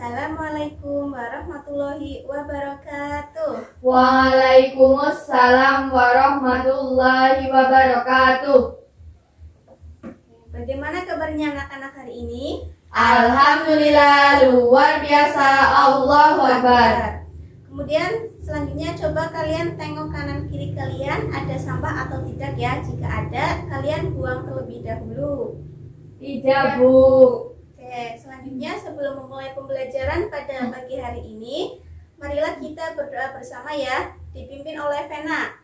Assalamualaikum warahmatullahi wabarakatuh. Waalaikumsalam warahmatullahi wabarakatuh. Bagaimana kabarnya anak-anak hari ini? Alhamdulillah, luar biasa. Allahu Akbar. Kemudian selanjutnya coba kalian tengok kanan kiri kalian, ada sampah atau tidak ya? Jika ada, kalian buang terlebih dahulu. Tidak, Bu. Oke, selanjutnya sebelum memulai pembelajaran pada pagi hari ini, marilah kita berdoa bersama ya, dipimpin oleh Vena.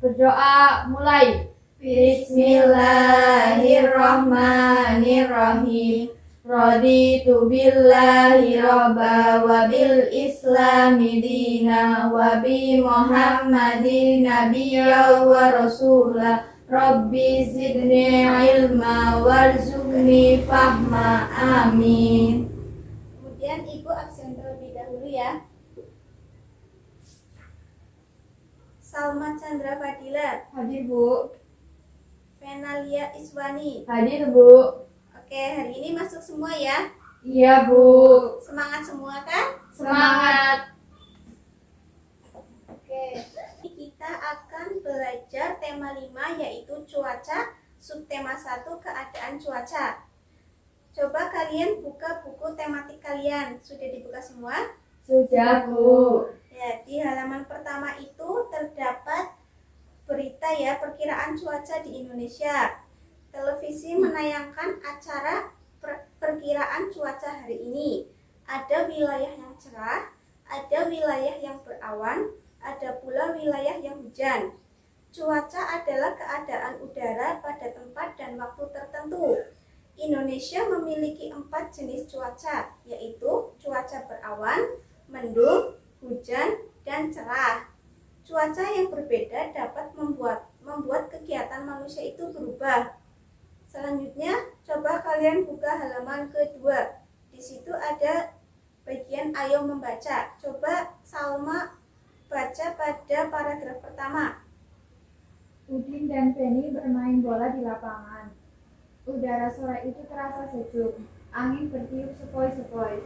Berdoa mulai. Bismillahirrahmanirrahim. Raditu billahi robba wa bil islami dina wa bi muhammadin nabiyya wa rasulah. Rabbi zidni ilma warzuqni fahma. Amin. Kemudian Ibu absen terlebih dahulu ya. Salma Chandra Fadila, Hadir, Bu. Venalia Iswani. Hadir, Bu. Oke, hari ini masuk semua ya. Iya, Bu. Semangat semua kan? Semangat. Oke, kita akan belajar tema 5 yaitu cuaca, subtema 1 keadaan cuaca. Coba kalian buka buku tematik kalian. Sudah dibuka semua? Sudah, Bu. Ya, di halaman pertama itu terdapat berita ya, perkiraan cuaca di Indonesia. Televisi menayangkan acara perkiraan cuaca hari ini. Ada wilayah yang cerah, ada wilayah yang berawan, ada pula wilayah yang hujan. Cuaca adalah keadaan udara pada tempat dan waktu tertentu. Indonesia memiliki 4 jenis cuaca, yaitu cuaca berawan, mendung, hujan, dan cerah. Cuaca yang berbeda dapat membuat kegiatan manusia itu berubah. Selanjutnya, coba kalian buka halaman kedua. Di situ ada bagian ayo membaca. Coba Salma baca pada paragraf pertama. Udin dan Penny bermain bola di lapangan. Udara sore itu terasa sejuk. Angin bertiup sepoi-sepoi.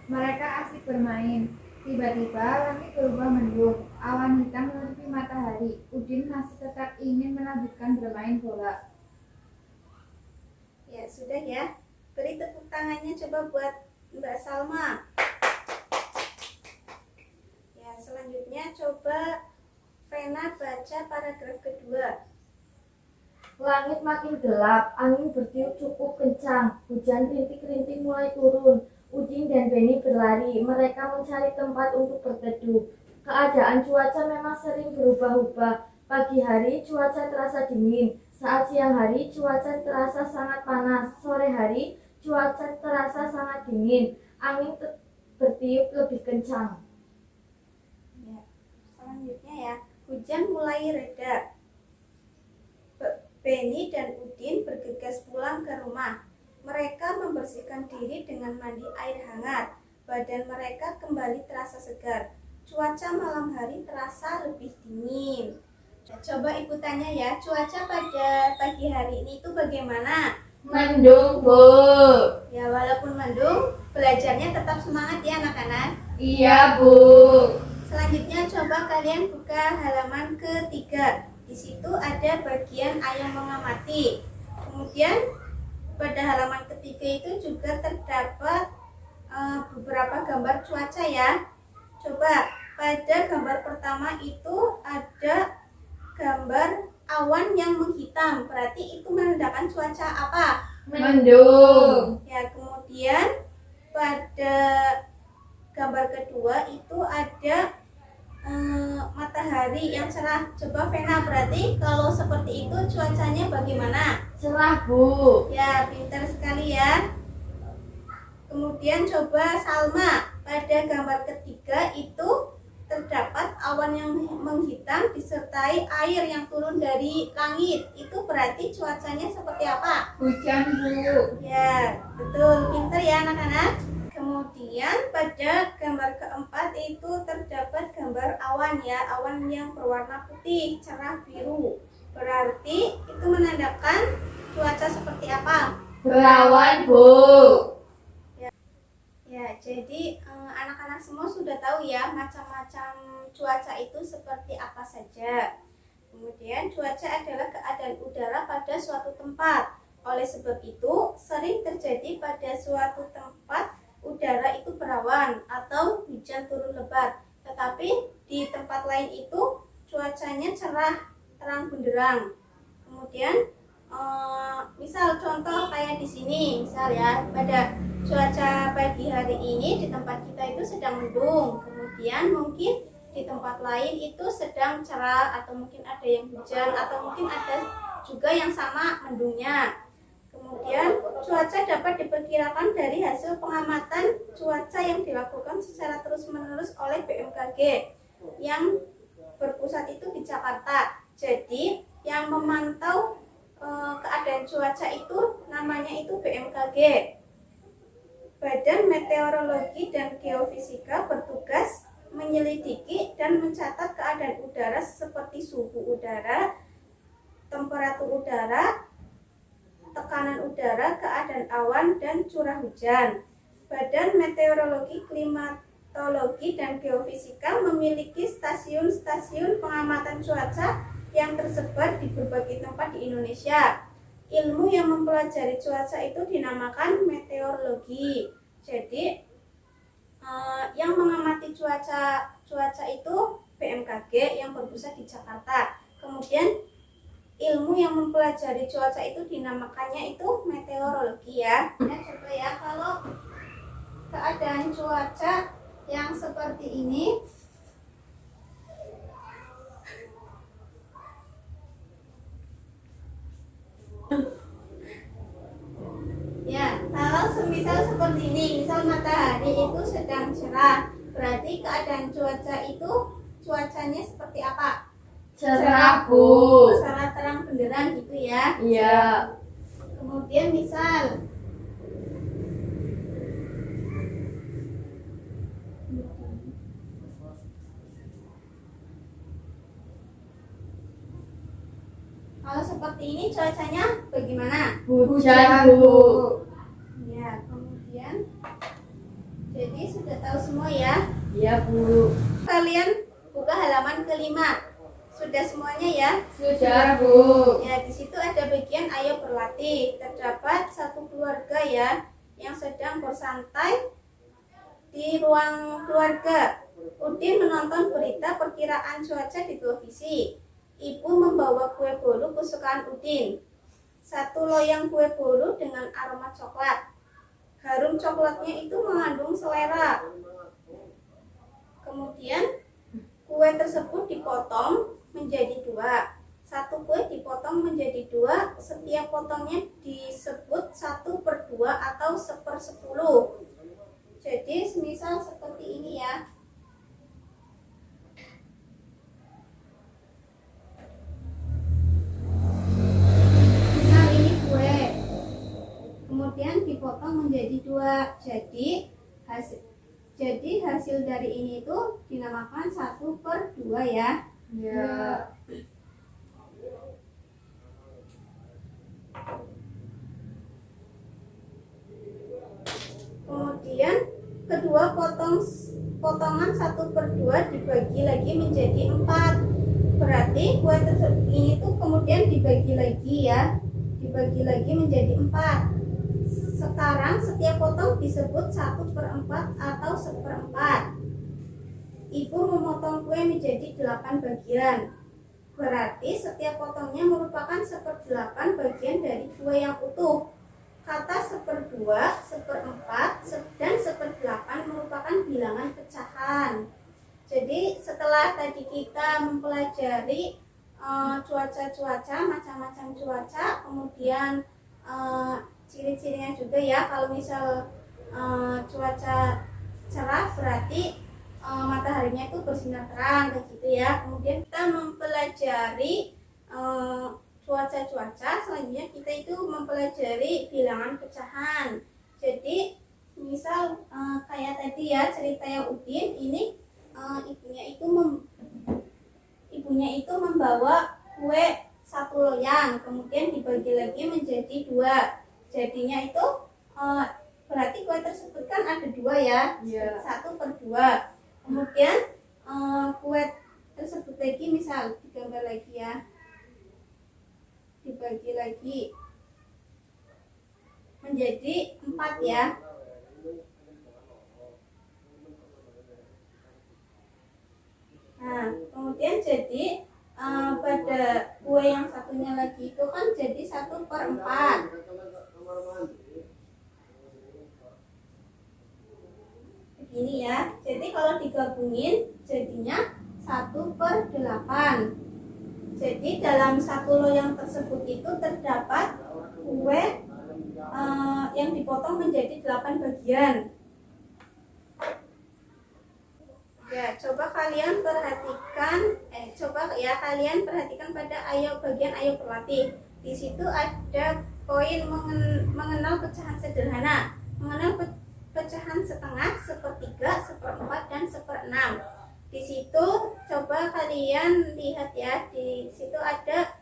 Mereka asik bermain. Tiba-tiba langit berubah mendung. Awan hitam menutupi matahari. Udin masih tetap ingin melanjutkan bermain bola. Ya, sudah ya. Beri tepuk tangannya coba buat Mbak Salma. Ya, selanjutnya coba Vena baca paragraf kedua. Langit makin gelap, angin bertiup cukup kencang, hujan rintik-rintik mulai turun. Udin dan Penny berlari, mereka mencari tempat untuk berteduh. Keadaan cuaca memang sering berubah-ubah. Pagi hari cuaca terasa dingin, saat siang hari cuaca terasa sangat panas, sore hari cuaca terasa sangat dingin, angin bertiup lebih kencang. Ya, selanjutnya ya, hujan mulai reda. Penny dan Udin bergegas pulang ke rumah. Mereka membersihkan diri dengan mandi air hangat. Badan mereka kembali terasa segar. Cuaca malam hari terasa lebih dingin. Coba Ibu tanya ya, cuaca pada pagi hari ini itu bagaimana? Mendung, Bu. Ya, walaupun mendung, belajarnya tetap semangat ya anak-anak. Iya, Bu. Selanjutnya coba kalian buka halaman ketiga. Di situ ada bagian ayo mengamati. Kemudian pada halaman ketiga itu juga terdapat beberapa gambar cuaca ya. Coba pada gambar pertama itu ada gambar awan yang menghitam. Berarti itu menandakan cuaca apa? Mendung. Ya, kemudian pada gambar kedua itu ada matahari yang cerah. Coba Vena, berarti kalau seperti itu cuacanya bagaimana? Cerah, Bu. Ya, pintar sekali ya. Kemudian coba Salma, pada gambar ketiga itu terdapat awan yang menghitam disertai air yang turun dari langit. Itu berarti cuacanya seperti apa? Hujan, Bu. Ya, betul. Pintar ya anak-anak. Kemudian pada gambar keempat itu terdapat gambar awan ya, awan yang berwarna putih, cerah biru. Berarti itu menandakan cuaca seperti apa? Berawan, Bu. Ya, jadi anak-anak semua sudah tahu ya macam-macam cuaca itu seperti apa saja. Kemudian cuaca adalah keadaan udara pada suatu tempat. Oleh sebab itu, sering terjadi pada suatu tempat udara itu berawan atau hujan turun lebat. Tetapi di tempat lain itu cuacanya cerah, terang benderang. Kemudian misal contoh kayak di sini, misal ya, pada cuaca pagi hari ini di tempat kita itu sedang mendung. Kemudian mungkin di tempat lain itu sedang cerah atau mungkin ada yang hujan atau mungkin ada juga yang sama mendungnya. Kemudian cuaca dapat diperkirakan dari hasil pengamatan cuaca yang dilakukan secara terus-menerus oleh BMKG yang berpusat itu di Jakarta. Jadi yang memantau keadaan cuaca itu namanya itu BMKG. Badan Meteorologi dan Geofisika bertugas menyelidiki dan mencatat keadaan udara seperti suhu udara, temperatur udara, tekanan udara, keadaan awan, dan curah hujan. Badan Meteorologi, Klimatologi, dan Geofisika memiliki stasiun-stasiun pengamatan cuaca yang tersebar di berbagai tempat di Indonesia. Ilmu yang mempelajari cuaca itu dinamakan meteorologi. Jadi yang mengamati cuaca itu BMKG yang berpusat di Jakarta. Kemudian ilmu yang mempelajari cuaca itu dinamakannya itu meteorologi ya. Coba ya, kalau keadaan cuaca yang seperti ini, ya, kalau semisal seperti ini, misal matahari itu sedang cerah, berarti keadaan cuaca itu cuacanya seperti apa? Cerah, Bu. Cerah terang benderang gitu ya. Iya. Kemudian misal kalau seperti ini cuacanya bagaimana? Hujan, Bu. Ya, kemudian jadi sudah tahu semua ya. Iya, Bu. Kalian buka halaman kelima. Sudah semuanya ya? Sudah, Bu. Ya, di situ ada bagian ayo berlatih. Terdapat satu keluarga ya yang sedang bersantai di ruang keluarga. Udin menonton berita perkiraan cuaca di televisi. Ibu membawa kue bolu kesukaan Udin. Satu loyang kue bolu dengan aroma coklat. Harum coklatnya itu mengandung selera. Kemudian kue tersebut dipotong menjadi dua. Satu kue dipotong menjadi dua. Setiap potongnya disebut 1/2 atau 1/10. Jadi semisal seperti ini ya. Misal ini kue, kemudian dipotong menjadi dua. Jadi hasil dari ini itu dinamakan 1/2 ya. Iya. Kemudian kedua potongan 1/2 dibagi lagi menjadi 4. Berarti kue tersebut ini tuh kemudian dibagi lagi ya, dibagi lagi menjadi 4. Sekarang setiap potong disebut 1/4 atau 1/4. Ibu memotong kue menjadi 8 bagian. Berarti setiap potongnya merupakan 1/8 bagian dari kue yang utuh. Kata 1/2, 1/4, dan 1/8 merupakan bilangan pecahan. Jadi setelah tadi kita mempelajari cuaca-cuaca, macam-macam cuaca, kemudian ciri-cirinya juga ya. Kalau misal cuaca cerah berarti mataharinya itu bersinar terang kayak gitu ya. Kemudian kita mempelajari cuaca-cuaca, selanjutnya kita itu mempelajari bilangan pecahan. Jadi misal kayak tadi ya cerita yang Udin ini, ibunya itu membawa kue 1 loyang, kemudian dibagi lagi menjadi 2. Jadinya itu berarti kue tersebut kan ada dua ya, Iya. 1/2. Kemudian kue tersebut lagi misal digambar lagi ya, dibagi lagi menjadi 4 ya. Nah, kemudian jadi pada kue yang satunya lagi itu kan jadi 1/4. Begini ya. Jadi kalau digabungin jadinya 1/8. Jadi dalam satu loyang tersebut itu terdapat kue yang dipotong menjadi 8 bagian. Ya, coba kalian perhatikan, kalian perhatikan pada bagian ayo berlatih. Di situ ada poin mengenal pecahan sederhana, mengenal pecahan setengah, sepertiga, 1/4 dan 1/6. Di situ coba kalian lihat ya, di situ ada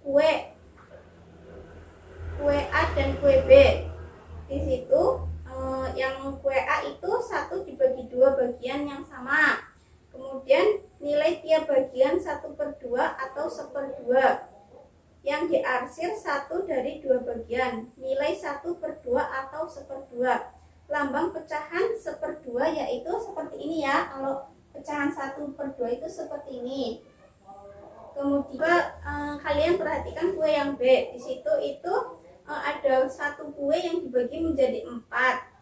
kue A dan kue B. Di situ yang kue A itu 1 dibagi 2 bagian yang sama. Kemudian nilai tiap bagian 1/2 atau 1/2. Yang diarsir 1 dari 2 bagian, nilai 1/2 atau 1/2. Lambang pecahan 1/2 yaitu seperti ini ya. Kalau pecahan 1/2 itu seperti ini. Kemudian kalian perhatikan kue yang B. Di situ itu ada 1 kue yang dibagi menjadi 4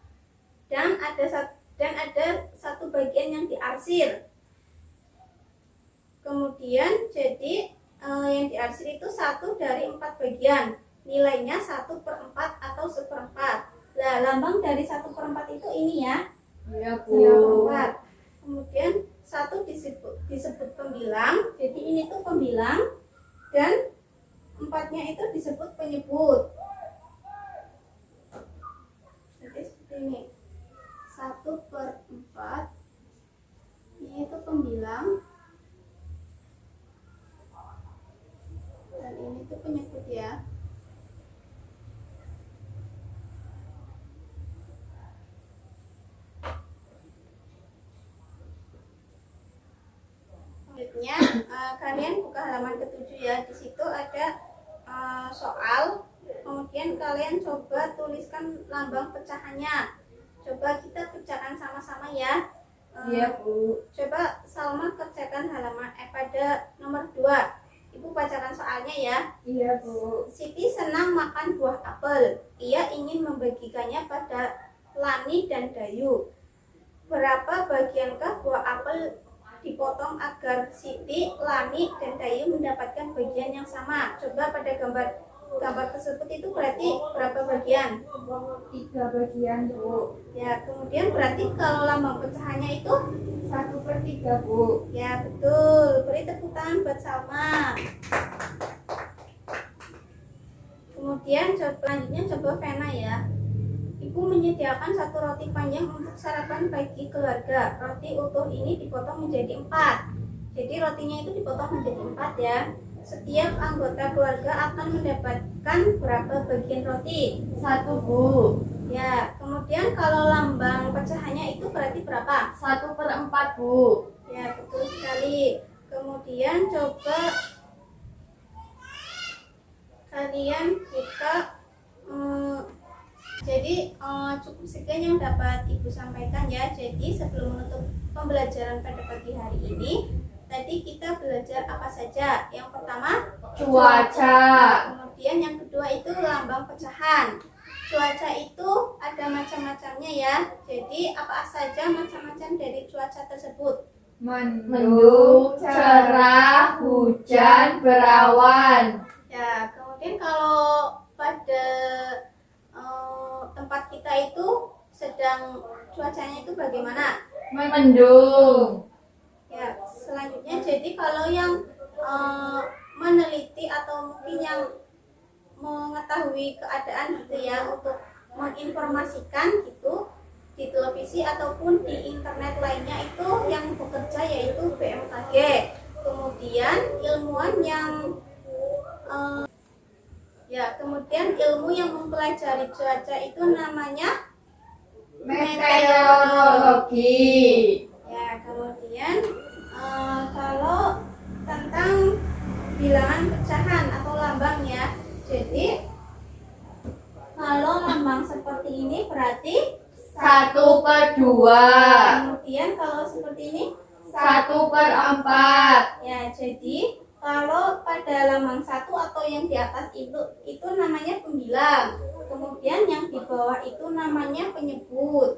dan ada 1 bagian yang diarsir. Kemudian jadi yang diarsir itu 1 dari 4 bagian, nilainya 1/4 atau 1/4. Nah, lambang dari 1/4 itu ini ya. Iya, Bu. 1/4. Kemudian 1 disebut pembilang, jadi ini tuh pembilang, dan 4-nya itu disebut penyebut. Jadi seperti ini, 1/4, ini itu pembilang, dan ini tuh penyebut ya. Selanjutnya kalian buka halaman ke-7 ya. Di situ ada soal. Kemudian kalian coba tuliskan lambang pecahannya. Coba kita kerjakan sama-sama ya. Iya, Bu. Coba Salma kerjakan pada nomor 2. Ibu bacakan soalnya ya. Iya, Bu. Siti senang makan buah apel. Ia ingin membagikannya pada Lani dan Dayu. Berapa bagiankah buah apel dipotong agar Siti, Lani, dan Dayu mendapatkan bagian yang sama? Coba pada gambar tersebut itu berarti berapa bagian? 3 bagian, Bu. Ya, kemudian berarti kalau lambang pecahannya itu 1/3, Bu. ya betul. Beri tepuk tangan buat Salma. Kemudian selanjutnya coba Vena ya. Ibu menyediakan 1 roti panjang untuk sarapan bagi keluarga. Roti utuh ini dipotong menjadi 4. Jadi rotinya itu dipotong menjadi 4 ya. Setiap anggota keluarga akan mendapatkan berapa bagian roti? 1, Bu. Ya, kemudian kalau lambang pecahannya itu berarti berapa? 1/4, Bu. Ya, betul sekali. Kemudian coba kalian buka. Jadi cukup sekian yang dapat Ibu sampaikan ya. Jadi sebelum menutup pembelajaran pada pagi hari ini, tadi kita belajar apa saja? Yang pertama Cuaca. Kemudian yang kedua itu lambang pecahan. Cuaca itu ada macam-macamnya ya. Jadi apa saja macam-macam dari cuaca tersebut? Mendung, cerah, hujan, berawan. Ya, kemudian kalau pada tempat kita itu sedang cuacanya itu bagaimana? Mendung. Ya, selanjutnya jadi kalau yang meneliti atau mungkin yang mengetahui keadaan gitu ya, untuk menginformasikan gitu di televisi ataupun di internet lainnya, itu yang bekerja yaitu BMKG. Kemudian ilmuwan yang kemudian ilmu yang mempelajari cuaca itu namanya Meteorologi. ya. Kemudian kalau tentang bilangan pecahan atau lambang ya. Jadi kalau lambang seperti ini berarti 1/2. kemudian kalau seperti ini 1/4. ya. Jadi kalau pada lambang 1 atau yang di atas itu namanya pembilang. Kemudian yang di bawah itu namanya penyebut.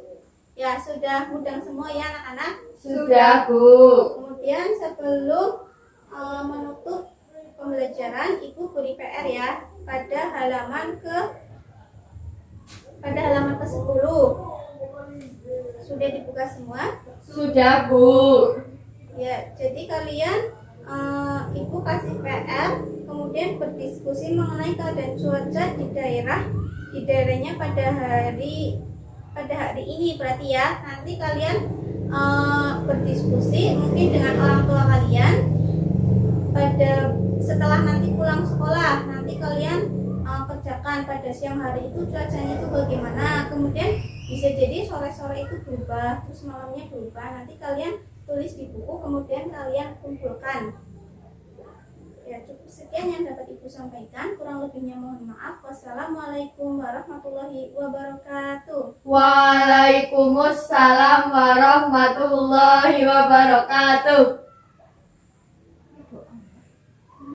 Ya, sudah mudah semua ya anak-anak. Sudah, Bu. Kemudian sebelum menutup pembelajaran, Ibu beri PR ya pada halaman ke-10. Sudah dibuka semua? Sudah, Bu. Ya, jadi kalian Ibu kasih PR, kemudian berdiskusi mengenai keadaan cuaca di daerahnya pada hari ini berarti ya. Nanti kalian berdiskusi mungkin dengan orang tua kalian setelah nanti pulang sekolah. Nanti kalian kerjakan pada siang hari itu cuacanya itu bagaimana. Kemudian bisa jadi sore-sore itu berubah, terus malamnya berubah. Nanti kalian tulis di buku, kemudian kalian kumpulkan. Ya, cukup sekian yang dapat Ibu sampaikan. Kurang lebihnya mohon maaf. Wassalamualaikum warahmatullahi wabarakatuh. Waalaikumsalam warahmatullahi wabarakatuh.